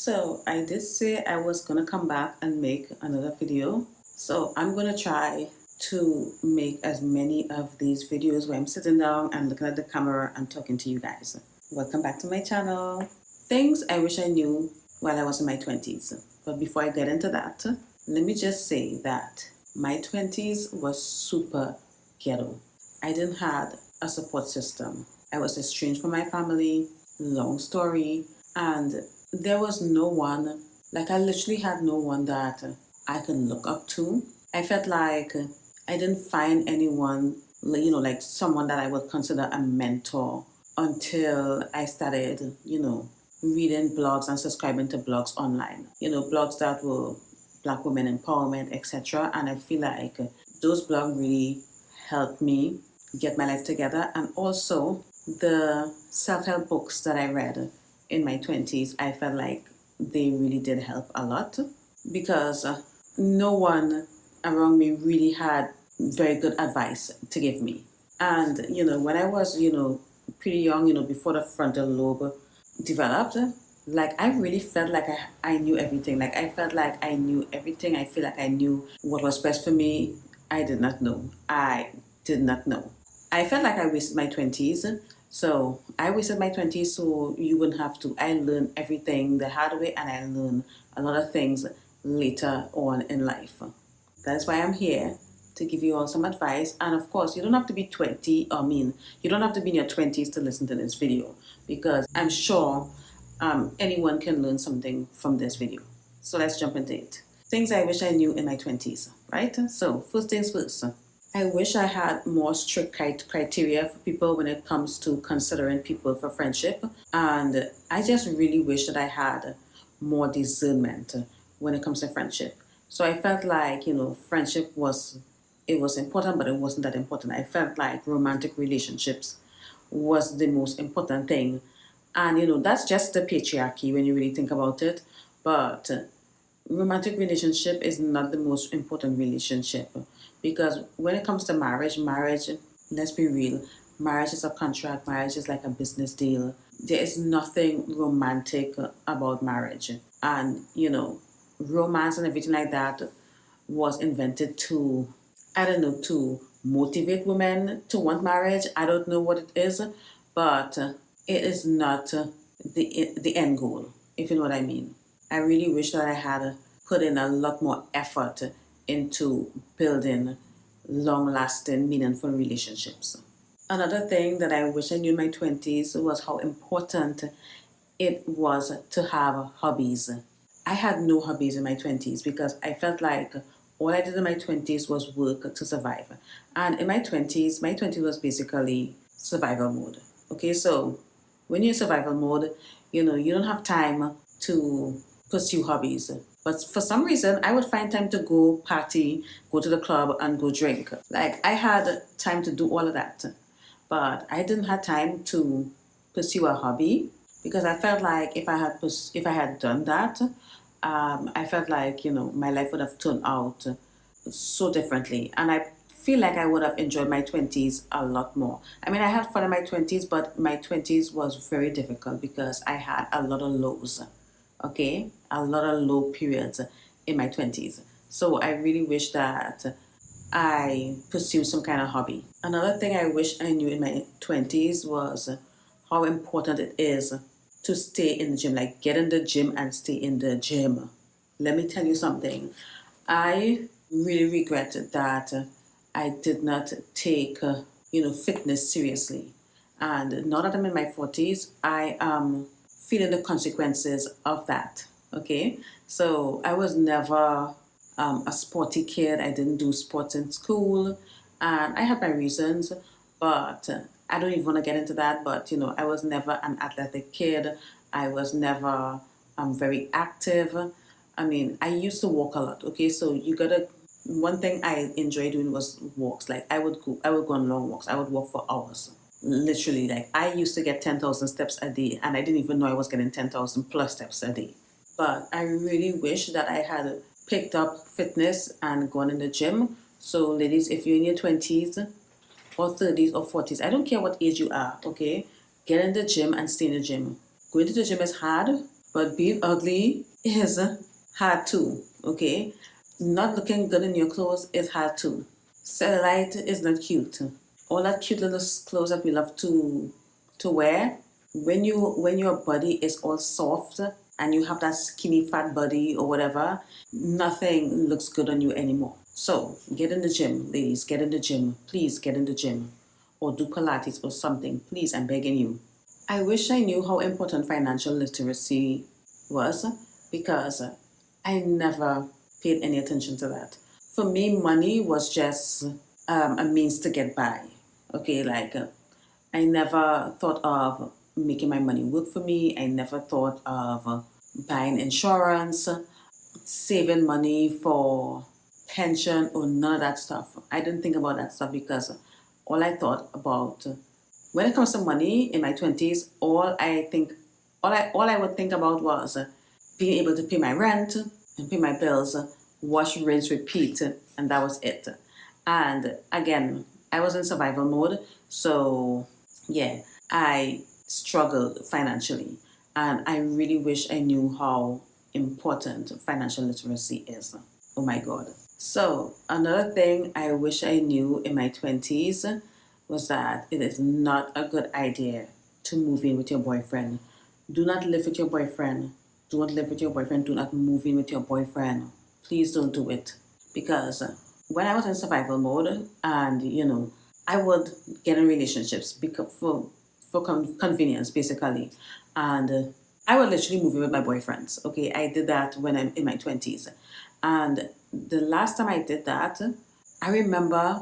So I did say I was gonna come back and make another video. So I'm gonna try to make as many of these videos where I'm sitting down and looking at the camera and talking to you guys. Welcome back to my channel. Things I wish I knew while I was in my 20s. But before I get into that, let me just say that my 20s was super ghetto. I didn't have a support system. I was estranged from my family, long story, and there was no one, like I literally had no one that I could look up to. I felt like I didn't find anyone, like someone that I would consider a mentor until I started, reading blogs and subscribing to blogs online. Blogs that were Black women empowerment, etc. And I feel like those blogs really helped me get my life together. And also the self-help books that I read in my 20s, I felt like they really did help a lot because no one around me really had very good advice to give me. And, when I was, pretty young, before the frontal lobe developed, like I really felt like I knew everything. Like I felt like I knew everything. I feel like I knew what was best for me. I did not know. I did not know. I felt like I wasted my 20s. So I wasted my 20s so you wouldn't have to. I learned everything the hard way and I learned a lot of things later on in life. That's why I'm here to give you all some advice. And of course, you don't have to be 20, you don't have to be in your 20s to listen to this video because I'm sure anyone can learn something from this video. So let's jump into it. Things I wish I knew in my 20s, right? So first things first. I wish I had more strict criteria for people when it comes to considering people for friendship. And I just really wish that I had more discernment when it comes to friendship. So I felt like, friendship was important, but it wasn't that important. I felt like romantic relationships was the most important thing. And, that's just the patriarchy when you really think about it. But romantic relationship is not the most important relationship because when it comes to marriage, let's be real, marriage is a contract, marriage is like a business deal. There is nothing romantic about marriage. And, romance and everything like that was invented to, to motivate women to want marriage. I don't know what it is, but it is not the end goal, if you know what I mean. I really wish that I had put in a lot more effort into building long-lasting, meaningful relationships. Another thing that I wish I knew in my 20s was how important it was to have hobbies. I had no hobbies in my 20s because I felt like all I did in my 20s was work to survive. And in my 20s was basically survival mode. Okay, so when you're in survival mode, you don't have time to pursue hobbies. But for some reason, I would find time to go party, go to the club, and go drink. Like, I had time to do all of that. But I didn't have time to pursue a hobby because I felt like if I had done that, I felt like, my life would have turned out so differently. And I feel like I would have enjoyed my 20s a lot more. I mean, I had fun in my 20s, but my 20s was very difficult because I had a lot of lows, okay? A lot of low periods in my 20s. So I really wish that I pursued some kind of hobby. Another thing I wish I knew in my 20s was how important it is to stay in the gym, like get in the gym and stay in the gym. Let me tell you something. I really regret that I did not take, fitness seriously. And now that I'm in my 40s, I am feeling the consequences of that, okay? So I was never a sporty kid. I didn't do sports in school. And I had my reasons, but I don't even want to get into that. But, I was never an athletic kid. I was never very active. I mean, I used to walk a lot, okay? So one thing I enjoyed doing was walks. Like I would go on long walks. I would walk for hours. Literally, like I used to get 10,000 steps a day and I didn't even know I was getting 10,000 plus steps a day. But I really wish that I had picked up fitness and gone in the gym. So ladies, if you're in your 20s or 30s or 40s, I don't care what age you are, okay? Get in the gym and stay in the gym. Going to the gym is hard, But being ugly is hard too, okay? Not looking good in your clothes is hard too. Cellulite is not cute. All that cute little clothes that we love to wear, when your body is all soft and you have that skinny fat body or whatever, nothing looks good on you anymore. So get in the gym, ladies, get in the gym. Please get in the gym. Or do Pilates or something. Please, I'm begging you. I wish I knew how important financial literacy was, because I never paid any attention to that. For me, money was just a means to get by. Okay, like I never thought of making my money work for me. I never thought of buying insurance, saving money for pension, or none of that stuff. I didn't think about that stuff because all I thought about when it comes to money in my 20s, all I would think about was being able to pay my rent and pay my bills, wash, rinse, repeat, and that was it. And again, I was in survival mode, so yeah, I struggled financially, and I really wish I knew how important financial literacy is. Oh my God. So another thing I wish I knew in my 20s was that it is not a good idea to move in with your boyfriend. Do not live with your boyfriend. Do not live with your boyfriend. Do not move in with your boyfriend. Please don't do it. Because when I was in survival mode, and I would get in relationships because for convenience, basically. And I would literally move in with my boyfriends. Okay, I did that when I'm in my 20s. And the last time I did that, I remember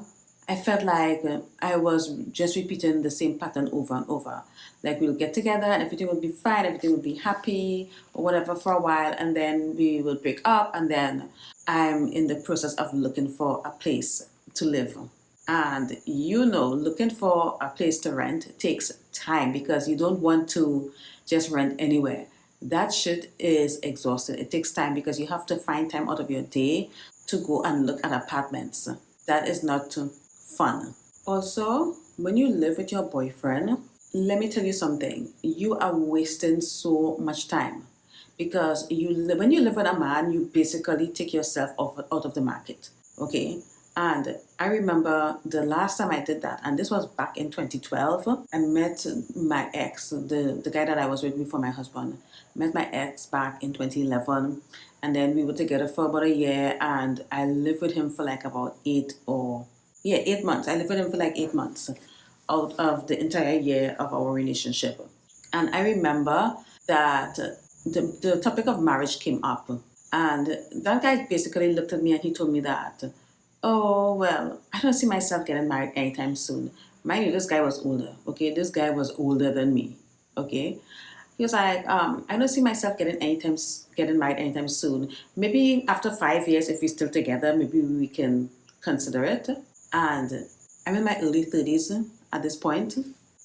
I felt like I was just repeating the same pattern over and over. Like we'll get together and everything would be fine, everything would be happy or whatever for a while, and then we would break up, and then I'm in the process of looking for a place to live. And looking for a place to rent takes time because you don't want to just rent anywhere. That shit is exhausting. It takes time because you have to find time out of your day to go and look at apartments. That is not fun. Also, when you live with your boyfriend, let me tell you something. You are wasting so much time because when you live with a man, you basically take yourself out of the market. Okay? And I remember the last time I did that, and this was back in 2012, I met my ex, the guy that I was with before my husband. Met my ex back in 2011, and then we were together for about a year, and I lived with him for like about 8 months. I lived with him for like 8 months out of the entire year of our relationship. And I remember that the topic of marriage came up, and that guy basically looked at me and he told me that, oh, well, I don't see myself getting married anytime soon. Mind you, this guy was older, okay? This guy was older than me, okay? He was like, I don't see myself getting married anytime soon. Maybe after 5 years, if we're still together, maybe we can consider it. And I'm in my early 30s at this point,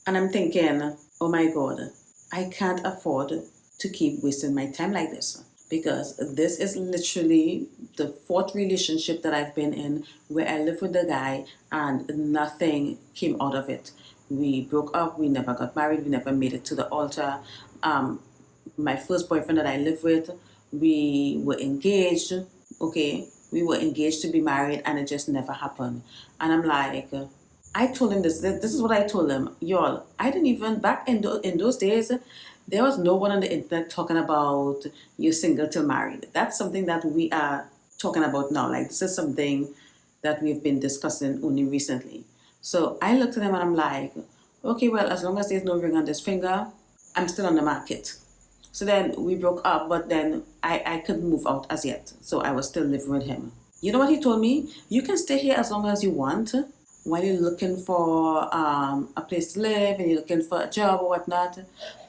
and I'm thinking, oh my God, I can't afford to keep wasting my time like this, because this is literally the fourth relationship that I've been in where I lived with the guy and nothing came out of it. We broke up, we never got married, we never made it to the altar. My first boyfriend that I lived with, we were engaged, okay? We were engaged to be married, and it just never happened. And I'm like, I told him this is what I told him. Y'all, I didn't even, back in those days, there was no one on the internet talking about you're single till married. That's something that we are talking about now. Like, this is something that we've been discussing only recently. So I looked at him and I'm like, okay, well, as long as there's no ring on this finger, I'm still on the market. So then we broke up, but then I couldn't move out as yet. So I was still living with him. You know what he told me? You can stay here as long as you want while you're looking for a place to live and you're looking for a job or whatnot,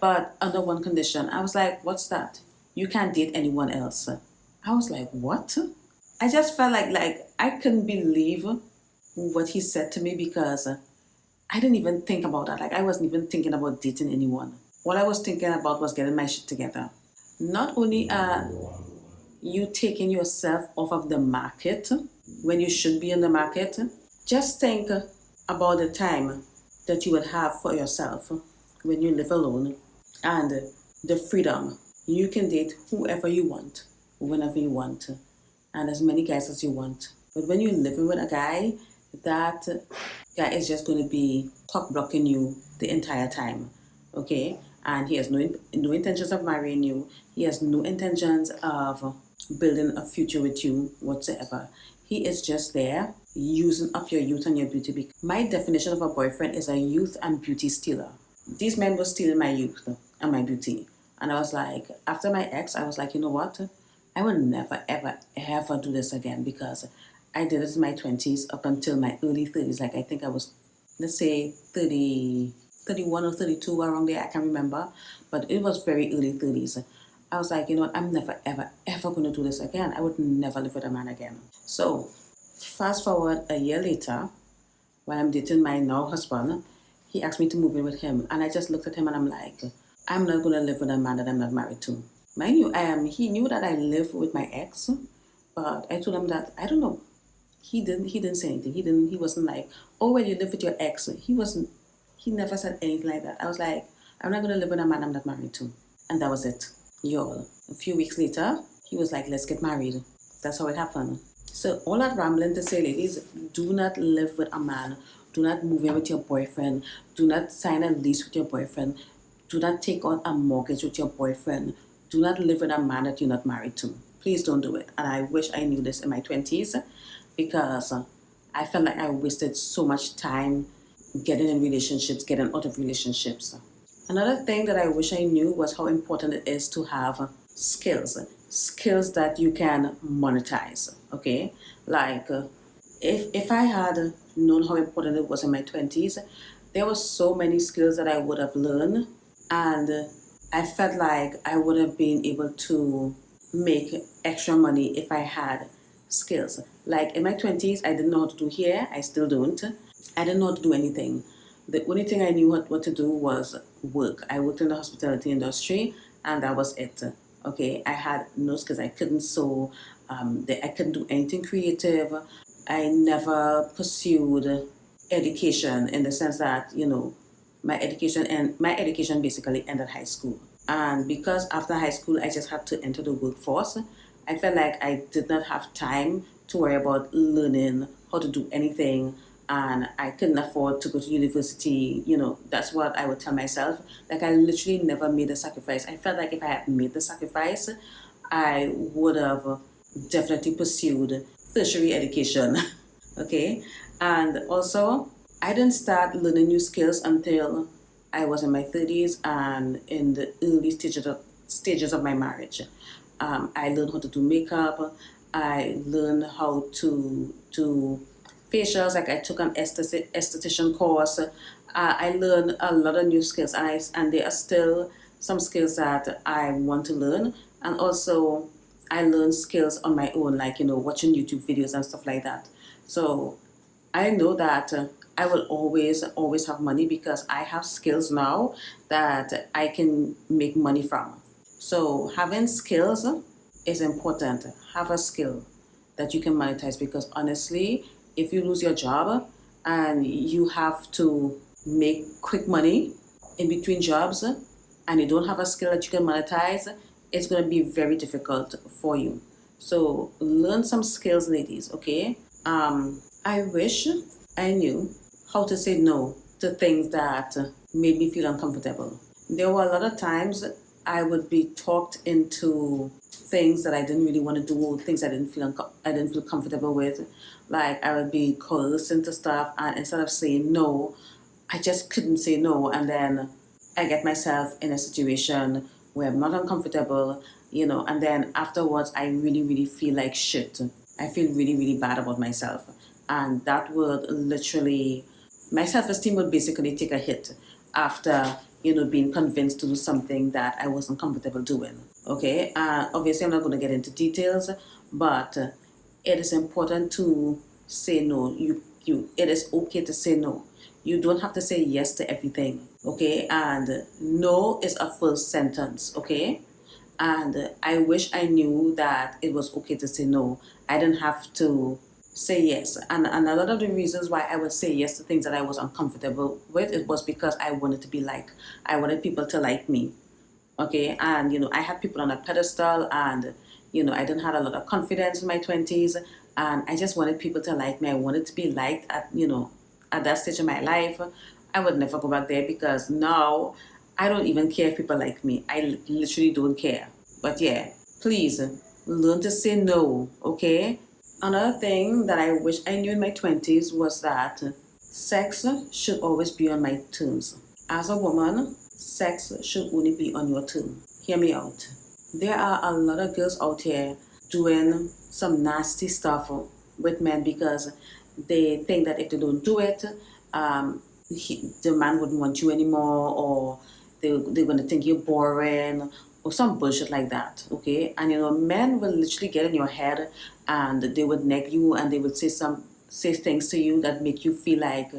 but under one condition. I was like, what's that? You can't date anyone else. I was like, what? I just felt like I couldn't believe what he said to me, because I didn't even think about that. Like, I wasn't even thinking about dating anyone. All I was thinking about was getting my shit together. Not only are you taking yourself off of the market when you should be in the market, just think about the time that you would have for yourself when you live alone, and the freedom You can date whoever you want, whenever you want, and as many guys as you want. But when you're living with a guy, that guy is just going to be cock blocking you the entire time, okay? And he has no intentions of marrying you. He has no intentions of building a future with you whatsoever. He is just there using up your youth and your beauty. My definition of a boyfriend is a youth and beauty stealer. These men were stealing my youth and my beauty. And I was like, after my ex, I was like, you know what? I will never, ever, ever do this again, because I did it in my 20s up until my early 30s. Like, I think I was, let's say, 30, 31 or 32, around there. I can't remember. But it was very early 30s. I was like, you know what? I'm never, ever, ever going to do this again. I would never live with a man again. So, fast forward a year later, when I'm dating my now husband, he asked me to move in with him. And I just looked at him and I'm like, I'm not going to live with a man that I'm not married to. Mind you, he knew that I live with my ex, but I told him that, I don't know. He didn't say anything. He wasn't like, oh, well, you live with your ex. He never said anything like that. I was like, I'm not going to live with a man I'm not married to. And that was it. Y'all, a few weeks later, he was like, let's get married. That's how it happened. So all that rambling to say, ladies, do not live with a man. Do not move in with your boyfriend. Do not sign a lease with your boyfriend. Do not take on a mortgage with your boyfriend. Do not live with a man that you're not married to. Please don't do it. And I wish I knew this in my 20s, because I felt like I wasted so much time getting in relationships, getting out of relationships. Another thing that I wish I knew was how important it is to have skills that you can monetize, okay? Like, if I had known how important it was in my 20s, there were so many skills that I would have learned, and I felt like I would have been able to make extra money if I had skills. Like in my 20s, I didn't know how to do hair. I still don't. I didn't know how to do anything. The only thing I knew what to do was work. I worked in the hospitality industry, and that was it. Okay, I had no skills. I couldn't sew. I couldn't do anything creative. I never pursued education, in the sense that, my education basically ended high school. And because after high school I just had to enter the workforce, I felt like I did not have time to worry about learning how to do anything, and I couldn't afford to go to university. That's what I would tell myself. Like, I literally never made a sacrifice. I felt like if I had made the sacrifice, I would have definitely pursued tertiary education. Okay, and also I didn't start learning new skills until I was in my 30s and in the early stages of my marriage. I learned how to do makeup. I learned how to do facials. Like, I took an esthetician course. I learned a lot of new skills, and there are still some skills that I want to learn. And also, I learned skills on my own, like, watching YouTube videos and stuff like that. So I know that I will always have money, because I have skills now that I can make money from. So having skills is important. Have a skill that you can monetize, because honestly, if you lose your job and you have to make quick money in between jobs, and you don't have a skill that you can monetize, it's going to be very difficult for you. So learn some skills, ladies, okay? I wish I knew how to say no to things that made me feel uncomfortable. There were a lot of times I would be talked into things that I didn't really want to do, things I didn't feel comfortable with. Like, I would be coerced into stuff, and instead of saying no, I just couldn't say no, and then I get myself in a situation where I'm not uncomfortable, and then afterwards I really, really feel like shit. I feel really, really bad about myself. And that would literally, my self-esteem would basically take a hit after, being convinced to do something that I wasn't comfortable doing. Okay, obviously I'm not going to get into details, but it is important to say no. It is okay to say no. You don't have to say yes to everything. Okay, and no is a full sentence. Okay, and I wish I knew that it was okay to say no. I didn't have to say yes. And a lot of the reasons why I would say yes to things that I was uncomfortable with, it was because I wanted to be liked. I wanted people to like me. okay? And, I had people on a pedestal, and, I didn't have a lot of confidence in my 20s, and I just wanted people to like me. I wanted to be liked at that stage of my life. I would never go back there, because now I don't even care if people like me. I literally don't care. But yeah, please learn to say no, okay? Another thing that I wish I knew in my 20s was that sex should always be on my terms. As a woman, sex should only be on your terms. Hear me out. There are a lot of girls out here doing some nasty stuff with men because they think that if they don't do it, the man wouldn't want you anymore, or they're going to think you're boring, or some bullshit like that, okay? And men will literally get in your head, and they would neg you, and they would say things to you that make you feel like,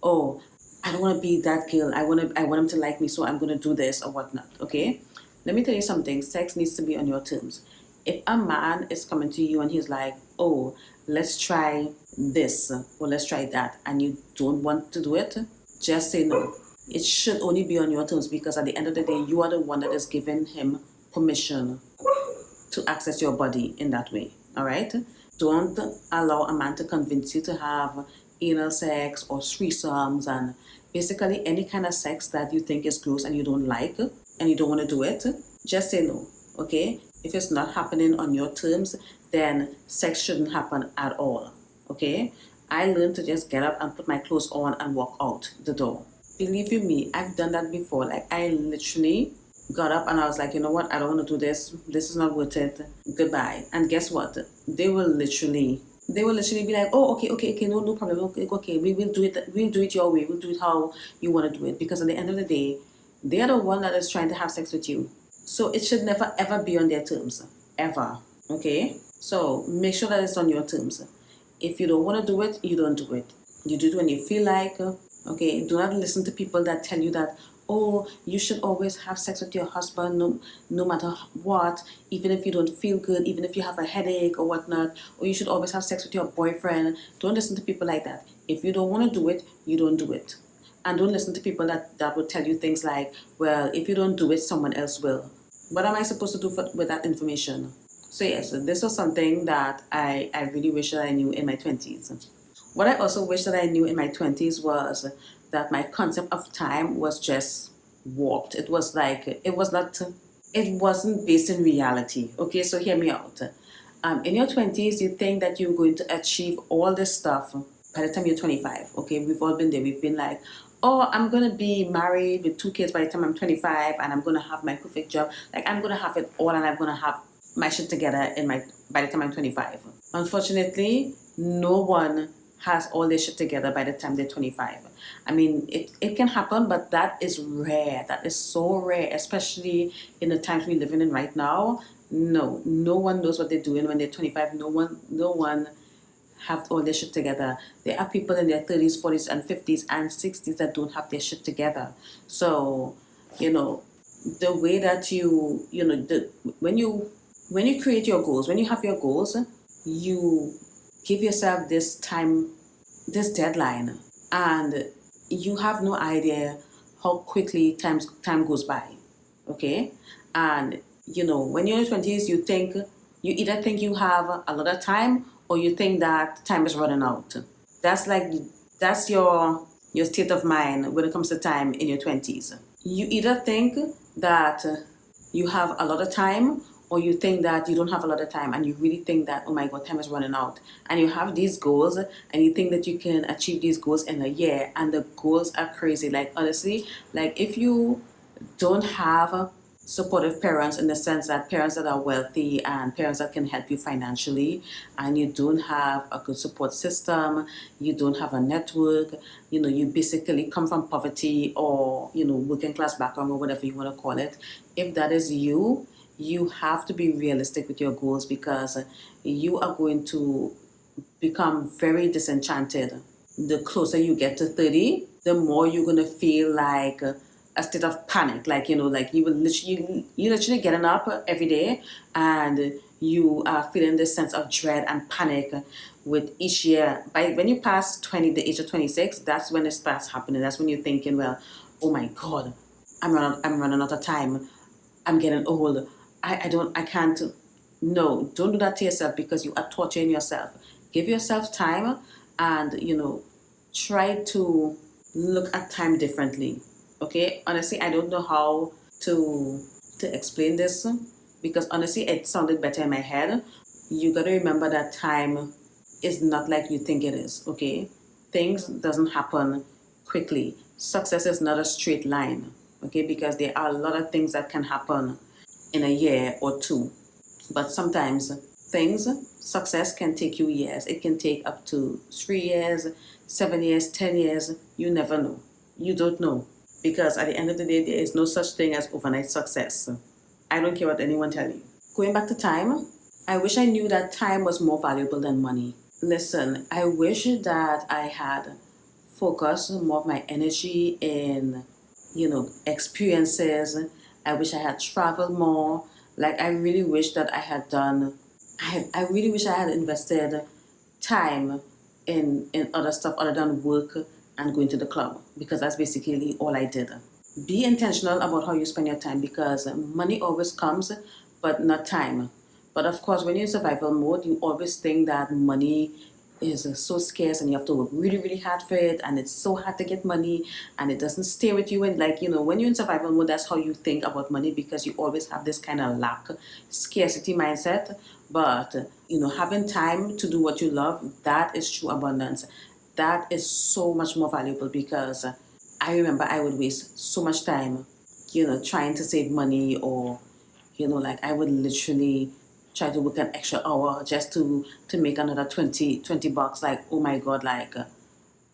oh, I don't want to be that girl. I want him to like me, so I'm going to do this or whatnot, okay? Let me tell you something. Sex needs to be on your terms. If a man is coming to you and he's like, oh, let's try this or let's try that, and you don't want to do it, just say no. It should only be on your terms, because at the end of the day, you are the one that is giving him permission to access your body in that way, all right? Don't allow a man to convince you to have anal sex or threesomes and basically any kind of sex that you think is gross and you don't like and you don't want to do it. Just say no, okay? If it's not happening on your terms, then sex shouldn't happen at all, okay? I learned to just get up and put my clothes on and walk out the door. Believe you me, I've done that before. Like, I literally got up and I was like, you know what, I don't want to do this. This is not worth it. Goodbye. And guess what? They will literally be like, oh, okay, no problem. Okay, we will do it. We'll do it your way. We'll do it how you want to do it. Because at the end of the day, they are the one that is trying to have sex with you. So it should never ever be on their terms. Ever. Okay? So make sure that it's on your terms. If you don't want to do it, you don't do it. You do it when you feel like. Okay? Do not listen to people that tell you that, oh, you should always have sex with your husband no matter what, even if you don't feel good, even if you have a headache or whatnot, or you should always have sex with your boyfriend. Don't listen to people like that. If you don't want to do it, you don't do it. And don't listen to people that would tell you things like, well, if you don't do it, someone else will. What am I supposed to do with that information? So yes, this was something that I really wish that I knew in my 20s. What I also wish that I knew in my 20s was that my concept of time was just warped. It was like, it wasn't based in reality. Okay, so hear me out. In your 20s, you think that you're going to achieve all this stuff by the time you're 25. Okay, we've all been there. We've been like, oh, I'm going to be married with 2 kids by the time I'm 25, and I'm going to have my perfect job. Like, I'm going to have it all, and I'm going to have my shit together by the time I'm 25. Unfortunately, no one has all their shit together by the time they're 25. I mean, it can happen, but that is rare. That is so rare, especially in the times we're living in right now. No one knows what they're doing when they're 25. No one have all their shit together. There are people in their 30s, 40s, and 50s and 60s that don't have their shit together. So, the way that when you create your goals, when you have your goals, you give yourself this deadline, and you have no idea how quickly time goes by, okay? And when you're in your 20s, you either think you have a lot of time, or you think that time is running out. That's your state of mind when it comes to time in your 20s. You either think that you have a lot of time, or you think that you don't have a lot of time, and you really think that, oh my God, time is running out. And you have these goals, and you think that you can achieve these goals in a year, and the goals are crazy. Like, honestly, like, if you don't have supportive parents, in the sense that parents that are wealthy and parents that can help you financially, and you don't have a good support system, you don't have a network, you basically come from poverty or working class background, or whatever you want to call it. If that is you have to be realistic with your goals, because you are going to become very disenchanted. The closer you get to 30, the more you're going to feel like a state of panic. Like, like you literally getting up every day, and you are feeling this sense of dread and panic with each year. When you pass the age of 26, that's when it starts happening. That's when you're thinking, well, oh my God, I'm running out of time. I'm getting old. I can't. No, don't do that to yourself because you are torturing yourself. Give yourself time and, try to look at time differently. Okay? Honestly, I don't know how to explain this because honestly, it sounded better in my head. You got to remember that time is not like you think it is, okay? Things doesn't happen quickly. Success is not a straight line, okay? Because there are a lot of things that can happen in a year or two. But sometimes success can take you years. It can take up to 3 years, 7 years, 10 years. You never know. You don't know. Because at the end of the day, there is no such thing as overnight success. I don't care what anyone tell you. Going back to time, I wish I knew that time was more valuable than money. Listen, I wish that I had focused more of my energy in, experiences. I wish I had traveled more. Like I really wish that I had done. I really wish I had invested time in other stuff other than work and going to the club because that's basically all I did. Be intentional about how you spend your time because money always comes, but not time. But of course, when you're in survival mode, you always think that money is so scarce and you have to work really, really hard for it, and it's so hard to get money and it doesn't stay with you. And when you're in survival mode, that's how you think about money because you always have this kind of lack, scarcity mindset. But having time to do what you love, that is true abundance. That is so much more valuable because I remember I would waste so much time, trying to save money or, like I would literally try to work an extra hour just to make another 20 bucks. Like, oh my God, like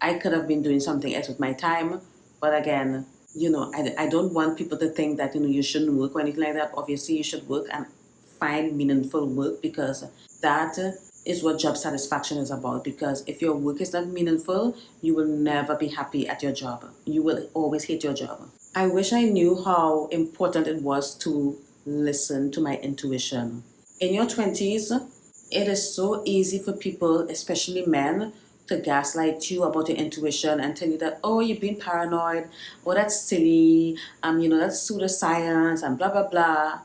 I could have been doing something else with my time. But again, I don't want people to think that, you shouldn't work or anything like that. Obviously, you should work and find meaningful work because that is what job satisfaction is about. Because if your work is not meaningful, you will never be happy at your job. You will always hate your job. I wish I knew how important it was to listen to my intuition. In your 20s, it is so easy for people, especially men, to gaslight you about your intuition and tell you that, oh, you're being paranoid, oh, that's silly, that's pseudoscience, and blah, blah, blah.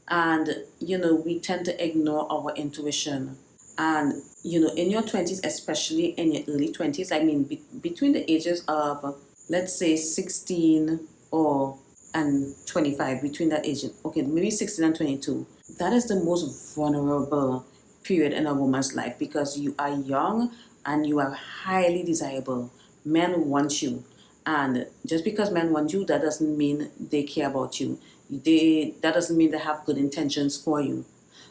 And, we tend to ignore our intuition. And, in your 20s, especially in your early 20s, I mean, between the ages of, let's say, 16 or and 25, between that age, okay, maybe 16 and 22, that is the most vulnerable period in a woman's life because you are young and you are highly desirable. Men want you. And just because men want you, that doesn't mean they care about you. That doesn't mean they have good intentions for you.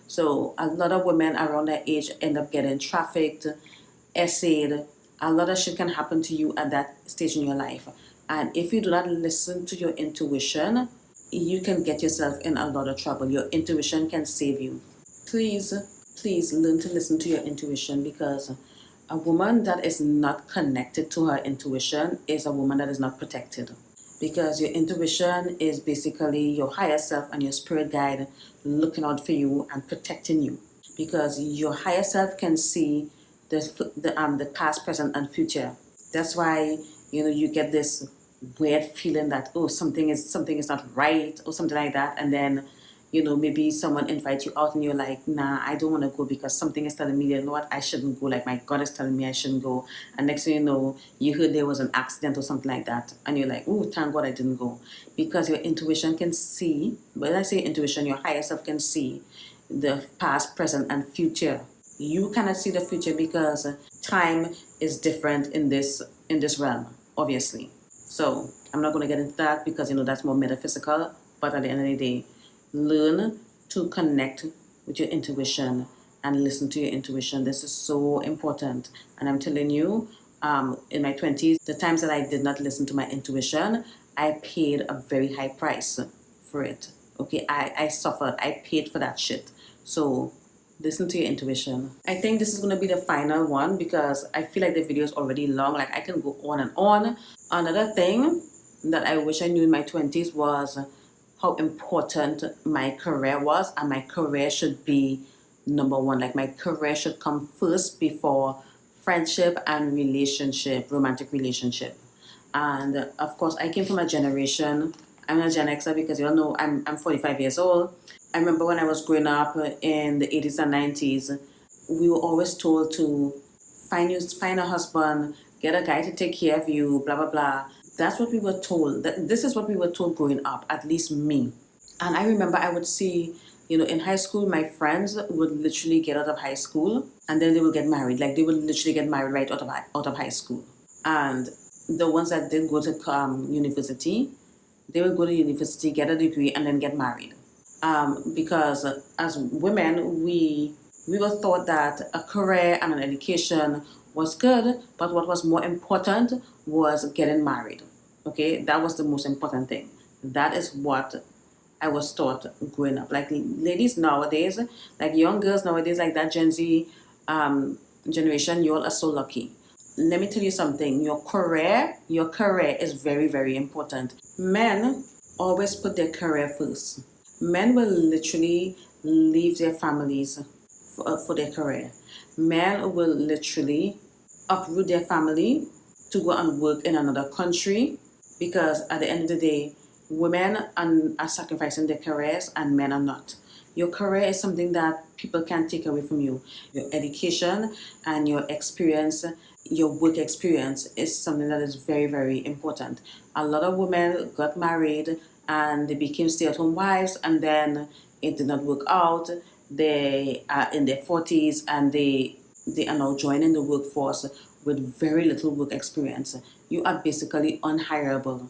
So a lot of women around that age end up getting trafficked, essayed. A lot of shit can happen to you at that stage in your life. And if you do not listen to your intuition, you can get yourself in a lot of trouble. Your intuition can save you. Please, please learn to listen to your intuition because a woman that is not connected to her intuition is a woman that is not protected. Because your intuition is basically your higher self and your spirit guide looking out for you and protecting you. Because your higher self can see the past, present, and future. That's why you get this weird feeling that something is not right or something like that, and then maybe someone invites you out and you're like, nah, I don't want to go because something is telling me, you know what, I shouldn't go. Like my God is telling me I shouldn't go. And next thing you know, you heard there was an accident or something like that, and you're like, oh, thank God I didn't go, because your intuition can see. When I say intuition, your higher self can see the past, present, and future. You cannot see the future because time is different in this realm, obviously. So I'm not going to get into that because that's more metaphysical. But at the end of the day, learn to connect with your intuition and listen to your intuition. This is so important. And I'm telling you, in my 20s, the times that I did not listen to my intuition, I paid a very high price for it. Okay, I suffered. I paid for that shit. So listen to your intuition. I think this is going to be the final one because I feel like the video is already long. Like I can go on and on. Another thing that I wish I knew in my 20s was how important my career was, and my career should be number one. Like my career should come first before friendship and romantic relationship. And of course, I came from a generation I'm a Gen Xer because you all know I'm 45 years old. I remember when I was growing up in the 80s and 90s, we were always told to find a husband, get a guy to take care of you, blah blah blah. That's what we were told. This is what we were told growing up, at least me. And I remember I would see, in high school, my friends would literally get out of high school and then they would get married. Like they would literally get married right out of high school. And the ones that did go to university, they would go to university, get a degree, and then get married. Because as women, we were taught that a career and an education was good, but what was more important was getting married. Okay, that was the most important thing. That is what I was taught growing up. Like ladies nowadays, like young girls nowadays, like that Gen Z generation, you all are so lucky. Let me tell you something. Your career is very, very important. Men always put their career first. Men will literally leave their families for their career. Men will literally uproot their family to go and work in another country because at the end of the day, women are sacrificing their careers and men are not. Your career is something that people can't take away from you. Your education and your experience, your work experience is something that is very, very important. A lot of women got married and they became stay-at-home wives, and then it did not work out. They are in their 40s and they are now joining the workforce with very little work experience. You are basically unhireable.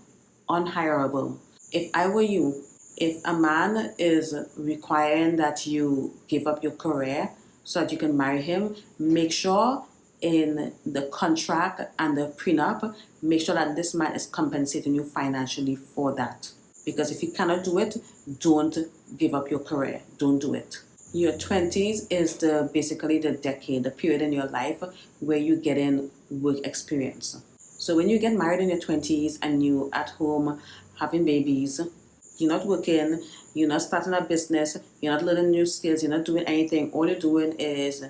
Unhireable. If I were you, if a man is requiring that you give up your career so that you can marry him, make sure in the contract and the prenup, make sure that this man is compensating you financially for that. Because if you cannot do it, don't give up your career. Don't do it. Your 20s is basically the decade, the period in your life where you get in work experience. So when you get married in your 20s and you at home having babies, you're not working, you're not starting a business, you're not learning new skills, you're not doing anything. All you're doing is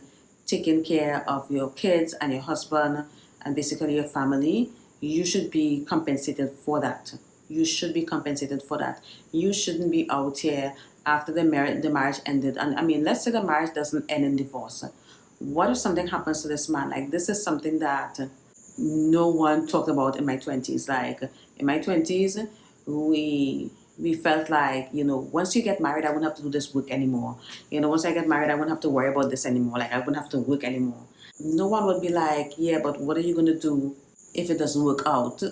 taking care of your kids and your husband and basically your family. You should be compensated for that. You should be compensated for that. You shouldn't be out here after the marriage ended. And I mean, let's say the marriage doesn't end in divorce. What if something happens to this man? Like, this is something that no one talked about in my 20s. Like, in my 20s, we felt like, once you get married, I wouldn't have to do this work anymore. Once I get married, I wouldn't have to worry about this anymore. Like, I wouldn't have to work anymore. No one would be like, yeah, but what are you going to do if it doesn't work out?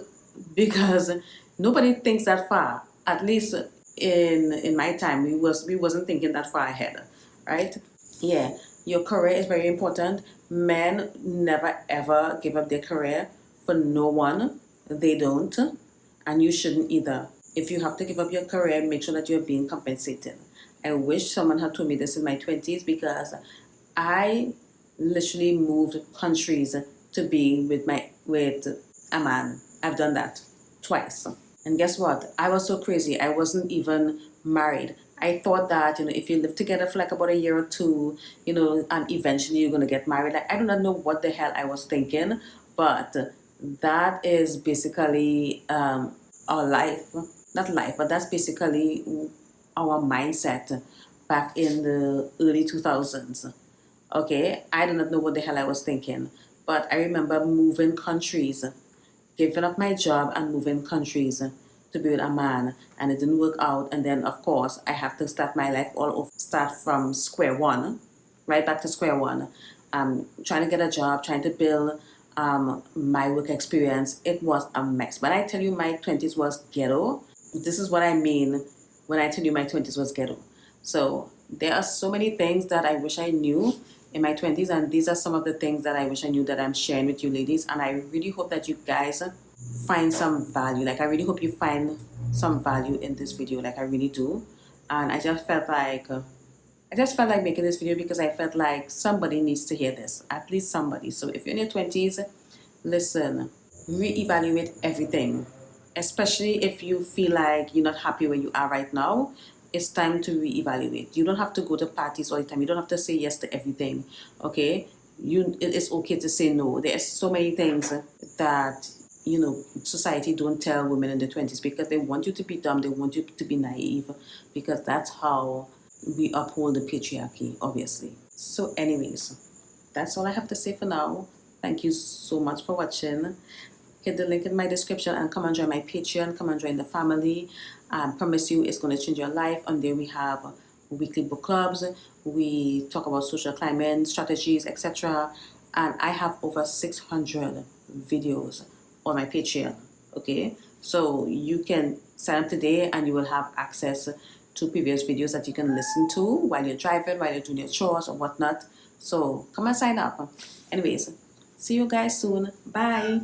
Because nobody thinks that far. At least in my time, we wasn't thinking that far ahead, right? Yeah, your career is very important. Men never ever give up their career for no one. They don't, and you shouldn't either. If you have to give up your career, make sure that you're being compensated. I wish someone had told me this in my 20s because I literally moved countries to be with a man. I've done that twice. And guess what? I was so crazy. I wasn't even married. I thought that, if you live together for like about a year or two, and eventually you're going to get married. Like, I do not know what the hell I was thinking, but that is basically our life. Not life, but that's basically our mindset back in the early 2000s. Okay? I do not know what the hell I was thinking, but I remember moving countries, giving up my job and moving countries to be with a man, and it didn't work out. And then, of course, I have to start my life all over, start from square one, right back to square one. Trying to get a job, trying to build my work experience. It was a mess. When I tell you my 20s was ghetto, this is what I mean when I tell you my 20s was ghetto. So there are so many things that I wish I knew in my 20s, and these are some of the things that I wish I knew that I'm sharing with you ladies. And I really hope that you guys find some value. Like, I really hope you find some value in this video. Like, I really do. And I just felt like making this video because I felt like somebody needs to hear this, at least somebody. So if you're in your 20s, listen, reevaluate everything, especially if you feel like you're not happy where you are right now. It's time to reevaluate. You don't have to go to parties all the time. You don't have to say yes to everything, okay? It is okay to say no. There's so many things that society don't tell women in the 20s, because they want you to be dumb, they want you to be naive, because that's how we uphold the patriarchy, obviously. So anyways, that's all I have to say for now. Thank you so much for watching. Hit the link in my description and come and join my Patreon. Come and join the family. I promise you it's going to change your life. On there we have weekly book clubs. We talk about social climate, strategies, etc. And I have over 600 videos on my Patreon. Okay, so you can sign up today and you will have access to previous videos that you can listen to while you're driving, while you're doing your chores or whatnot. So come and sign up. Anyways, see you guys soon. Bye.